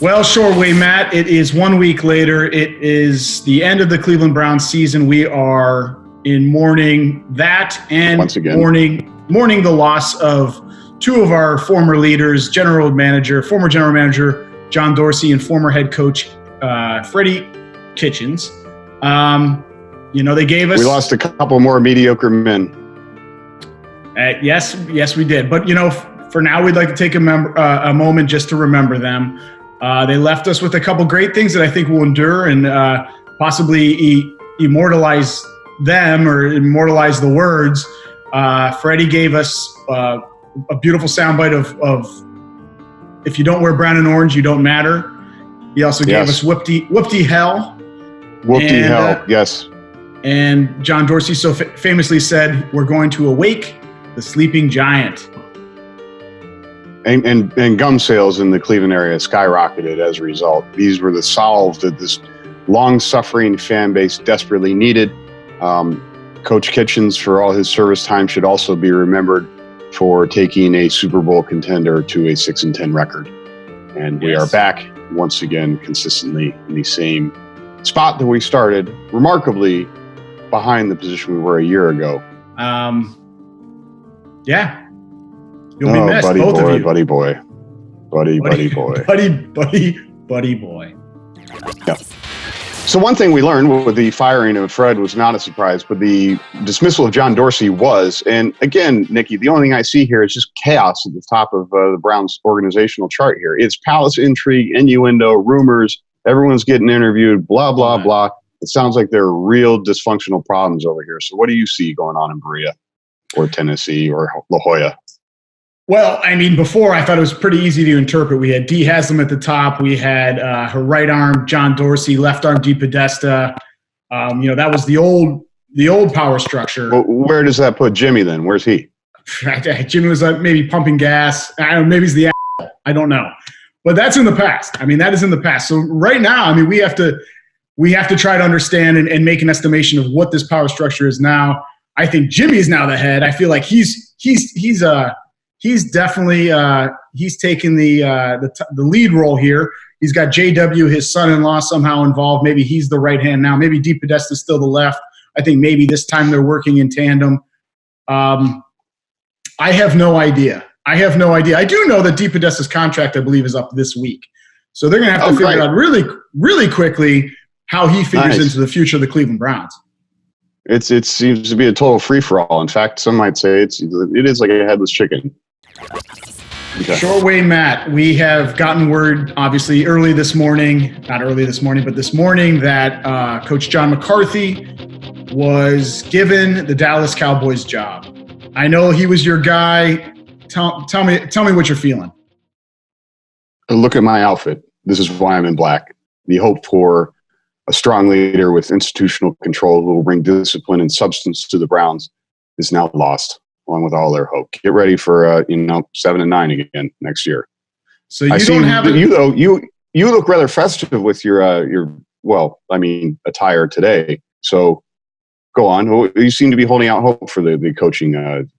Well, sure way, Matt. It is 1 week later. It is the end of the Cleveland Browns season. We are in mourning that and once again mourning the loss of two of our former leaders, former general manager John Dorsey and former head coach Freddie Kitchens. They gave us. We lost a couple more mediocre men. Yes, we did. But for now, we'd like to take a moment just to remember them. They left us with a couple great things that I think will endure and possibly immortalize them or immortalize the words. Freddie gave us a beautiful soundbite of if you don't wear brown and orange, you don't matter. He also gave us whoopty hell. Whoopty hell, yes. And John Dorsey so famously said, "We're going to awake the sleeping giant." And gum sales in the Cleveland area skyrocketed as a result. These were the salve that this long-suffering fan base desperately needed. Coach Kitchens, for all his service time, should also be remembered for taking a Super Bowl contender to a 6-10 record. And we are back once again consistently in the same spot that we started, remarkably behind the position we were a year ago. You'll be missed, both of you. Buddy boy. Yeah. So one thing we learned with the firing of Fred was not a surprise, but the dismissal of John Dorsey was. And again, Nikki, the only thing I see here is just chaos at the top of the Browns organizational chart here. It's palace intrigue, innuendo, rumors. Everyone's getting interviewed, blah, blah, blah. It sounds like there are real dysfunctional problems over here. So what do you see going on in Berea or Tennessee or La Jolla? Well, I mean, before I thought it was pretty easy to interpret. We had Dee Haslam at the top. We had her right arm, John Dorsey, left arm, Dee Podesta. That was the old power structure. Well, where does that put Jimmy then? Where's he? Jimmy was maybe pumping gas. Maybe he's the asshole. I don't know. But that's in the past. I mean, that is in the past. So right now, I mean, we have to try to understand and make an estimation of what this power structure is now. I think Jimmy is now the head. I feel like he's definitely he's taken the lead role here. He's got JW, his son-in-law, somehow involved. Maybe he's the right hand now. Maybe Dee Podesta is still the left. I think maybe this time they're working in tandem. I have no idea. I do know that Dee Podesta's contract, I believe, is up this week. So they're going to have to figure out really, really quickly how he figures into the future of the Cleveland Browns. It seems to be a total free-for-all. In fact, some might say it is like a headless chicken. Okay. Short way, Matt. We have gotten word, obviously, not early this morning, but this morning, that Coach John McCarthy was given the Dallas Cowboys job. I know he was your guy. Tell me what you're feeling. Look at my outfit. This is why I'm in black. The hope for a strong leader with institutional control who will bring discipline and substance to the Browns is now lost, along with all their hope. Get ready for 7-9 again next year. So you don't have you look rather festive with your attire today. So go on. You seem to be holding out hope for the coaching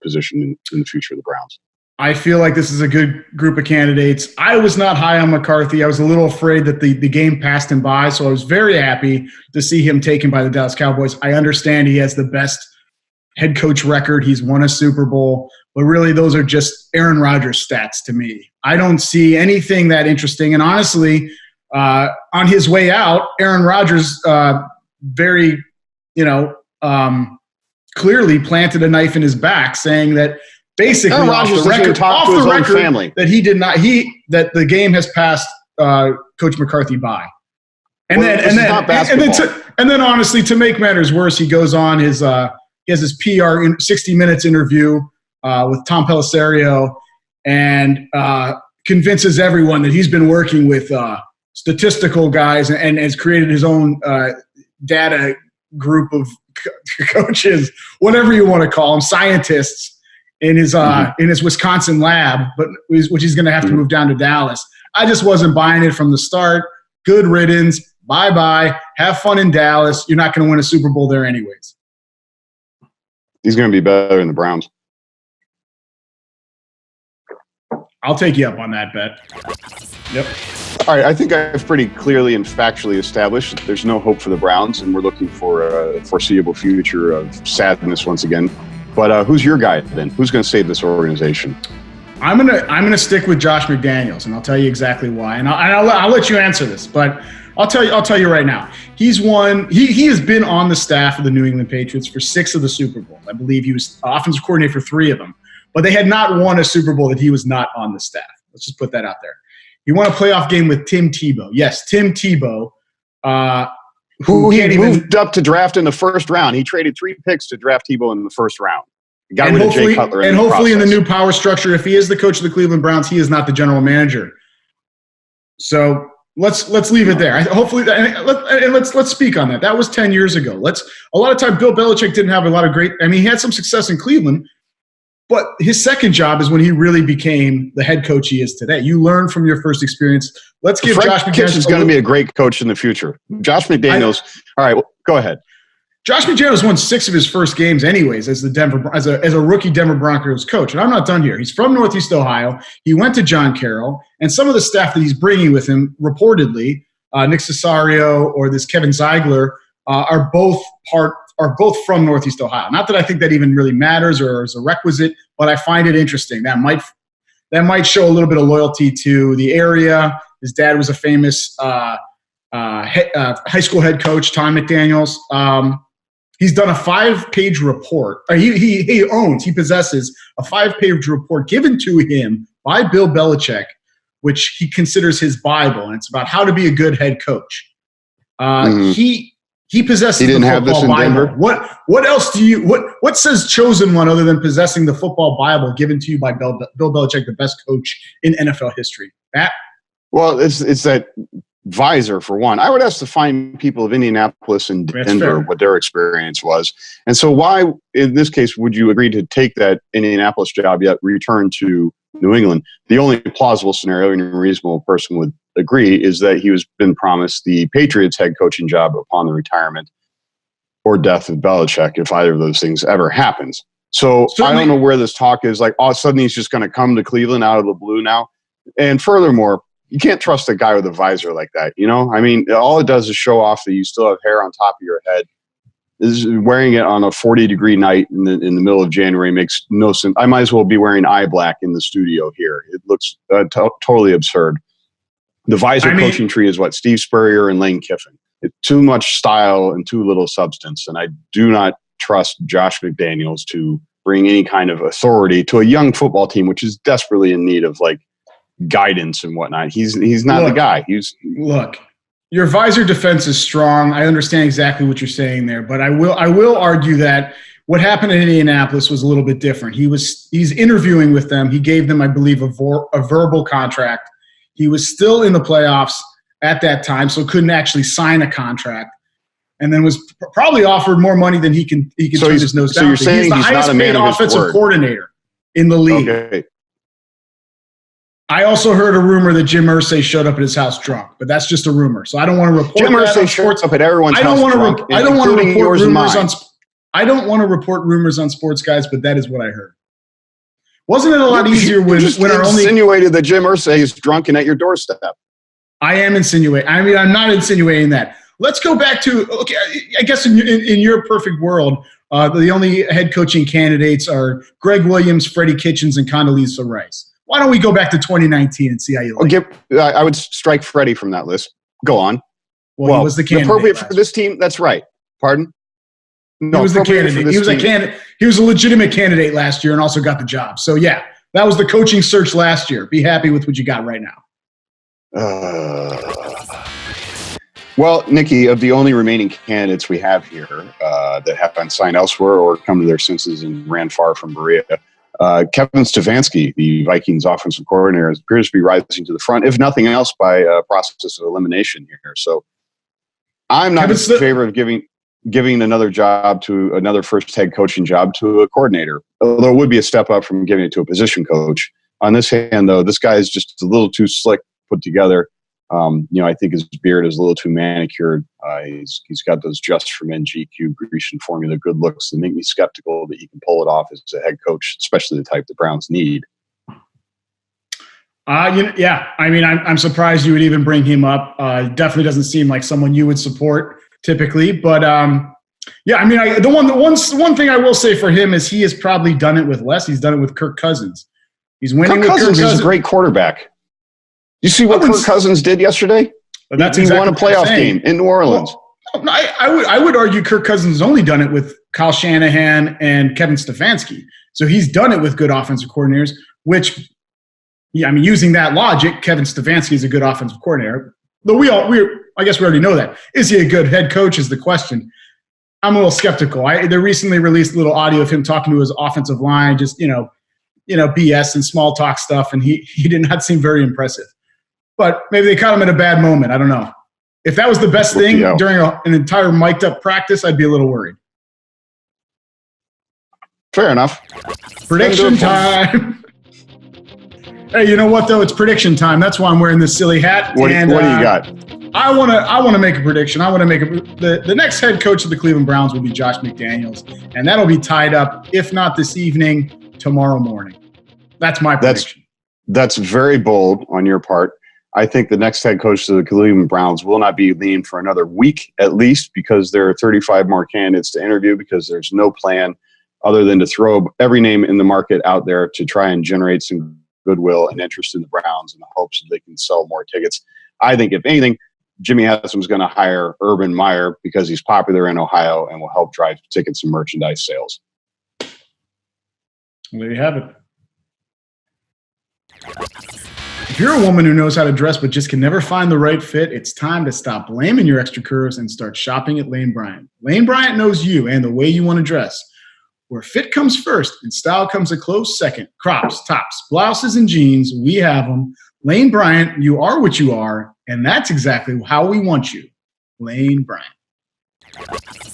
position in the future of the Browns. I feel like this is a good group of candidates. I was not high on McCarthy. I was a little afraid that the game passed him by, so I was very happy to see him taken by the Dallas Cowboys. I understand he has the best head coach record. He's won a Super Bowl, but really those are just Aaron Rodgers stats to me. I don't see anything that interesting. And honestly, on his way out, Aaron Rodgers very, clearly planted a knife in his back, saying that basically off the record family that that the game has passed Coach McCarthy by. And then honestly, to make matters worse, he goes on he has his PR 60 Minutes interview with Tom Pelissero and convinces everyone that he's been working with statistical guys and has created his own data group of coaches, whatever you want to call them, scientists in his Wisconsin lab, which he's going to have to move down to Dallas. I just wasn't buying it from the start. Good riddance. Bye-bye. Have fun in Dallas. You're not going to win a Super Bowl there anyways. He's going to be better than the Browns. I'll take you up on that bet. Yep. All right, I think I've pretty clearly and factually established that there's no hope for the Browns, and we're looking for a foreseeable future of sadness once again. But who's your guy then? Who's going to save this organization? I'm gonna stick with Josh McDaniels, and I'll tell you exactly why. And I'll let you answer this, but I'll tell you right now. He has been on the staff of the New England Patriots for 6 of the Super Bowls. I believe he was offensive coordinator for 3 of them, but they had not won a Super Bowl that he was not on the staff. Let's just put that out there. He won a playoff game with Tim Tebow. Yes, Tim Tebow, who he moved up to draft in the first round. He traded 3 picks to draft Tebow in the first round. Got rid of Jay Cutler and hopefully in the new power structure, if he is the coach of the Cleveland Browns, he is not the general manager. So let's leave it there. Hopefully, and let's speak on that. That was 10 years ago. A lot of time Bill Belichick didn't have a lot of great. I mean, he had some success in Cleveland, but his second job is when he really became the head coach he is today. You learn from your first experience. Let's give Josh McDaniels. Is going to be a great coach in the future. Josh McDaniels. All right, go ahead. Josh McDaniels won 6 of his first games anyways as a rookie Denver Broncos coach. And I'm not done here. He's from Northeast Ohio. He went to John Carroll. And some of the staff that he's bringing with him, reportedly, Nick Cesario or this Kevin Ziegler, are both from Northeast Ohio. Not that I think that even really matters or is a requisite, but I find it interesting. That might show a little bit of loyalty to the area. His dad was a famous high school head coach, Tom McDaniels. He's done a 5-page report. He possesses a 5-page report given to him by Bill Belichick, which he considers his Bible, and it's about how to be a good head coach. He possesses the football Bible. What else do you what says chosen one other than possessing the football Bible given to you by Bill Belichick, the best coach in NFL history? Matt? Well, it's that visor for one. I would ask to find people of Indianapolis and Denver what their experience was. And so why, in this case, would you agree to take that Indianapolis job yet return to New England? The only plausible scenario and a reasonable person would agree is that he was been promised the Patriots head coaching job upon the retirement or death of Belichick, if either of those things ever happens. So I don't know where this talk is. Like all of a sudden he's just going to come to Cleveland out of the blue now. And furthermore, you can't trust a guy with a visor like that, you know? I mean, all it does is show off that you still have hair on top of your head. Wearing it on a 40-degree night in the middle of January makes no sense. I might as well be wearing eye black in the studio here. It looks totally absurd. The visor coaching tree is what? Steve Spurrier and Lane Kiffin. It's too much style and too little substance, and I do not trust Josh McDaniels to bring any kind of authority to a young football team, which is desperately in need of, like, guidance and whatnot. He's not the guy. Look, your visor defense is strong. I understand exactly what you're saying there, but I will argue that what happened in Indianapolis was a little bit different. He's interviewing with them. He gave them, I believe, a verbal contract. He was still in the playoffs at that time, so couldn't actually sign a contract, and then was probably offered more money than he can turn his nose down. So you're saying he's the highest paid offensive coordinator in the league. Okay. I also heard a rumor that Jim Irsay showed up at his house drunk, but that's just a rumor. So I don't want to report Jim Irsay showed up at everyone's house drunk. I don't want to report rumors on. I don't want to report rumors on Sportz Guyz, but that is what I heard. Wasn't it a lot easier when our only insinuated that Jim Irsay is drunk and at your doorstep? I am insinuating. I mean, I'm not insinuating that. Let's go back to, okay, I guess in your perfect world, the only head coaching candidates are Greg Williams, Freddie Kitchens, and Condoleezza Rice. Why don't we go back to 2019 and see how you like it? I would strike Freddie from that list. Go on. Well, he was the candidate. Appropriate for this team. That's right. Pardon? No, he was the candidate. He was a candidate. He was a legitimate candidate last year and also got the job. So yeah, that was the coaching search last year. Be happy with what you got right now. Well, Nikki, of the only remaining candidates we have here that have been signed elsewhere or come to their senses and ran far from Berea, Kevin Stefanski, the Vikings offensive coordinator, appears to be rising to the front, if nothing else, by a process of elimination here. So I'm not in favor of giving another job to another first head coaching job to a coordinator, although it would be a step up from giving it to a position coach. On this hand, though, this guy is just a little too slick put together. I think his beard is a little too manicured. He's got those just from NGQ Grecian formula good looks that make me skeptical that he can pull it off as a head coach, especially the type the Browns need. Yeah. I mean, I'm surprised you would even bring him up. Definitely doesn't seem like someone you would support typically, but yeah. I mean, the one thing I will say for him is he has probably done it with less. He's done it with Kirk Cousins. He's winning with Kirk Cousins. Is a great quarterback. You see what Kirk Cousins did yesterday? He won a playoff game in New Orleans. Well, I would argue Kirk Cousins has only done it with Kyle Shanahan and Kevin Stefanski. So he's done it with good offensive coordinators, which, yeah, I mean, using that logic, Kevin Stefanski is a good offensive coordinator. Though I guess we already know that. Is he a good head coach is the question. I'm a little skeptical. They recently released a little audio of him talking to his offensive line, just, BS and small talk stuff, and he did not seem very impressive. But maybe they caught him at a bad moment. I don't know. If that was the best thing during an entire mic'd up practice, I'd be a little worried. Fair enough. Prediction time. Hey, you know what though? It's prediction time. That's why I'm wearing this silly hat. What do you got? I want to make a prediction. I want to make the next head coach of the Cleveland Browns will be Josh McDaniels, and that'll be tied up, if not this evening, tomorrow morning. That's my prediction. That's very bold on your part. I think the next head coach of the Cleveland Browns will not be named for another week at least, because there are 35 more candidates to interview, because there's no plan other than to throw every name in the market out there to try and generate some goodwill and interest in the Browns in the hopes that they can sell more tickets. I think, if anything, Jimmy Haslam's going to hire Urban Meyer because he's popular in Ohio and will help drive tickets and merchandise sales. There you have it. If you're a woman who knows how to dress but just can never find the right fit, it's time to stop blaming your extra curves and start shopping at Lane Bryant. Lane Bryant knows you and the way you want to dress. Where fit comes first and style comes a close second. Crops, tops, blouses, and jeans, we have them. Lane Bryant, you are what you are, and that's exactly how we want you. Lane Bryant.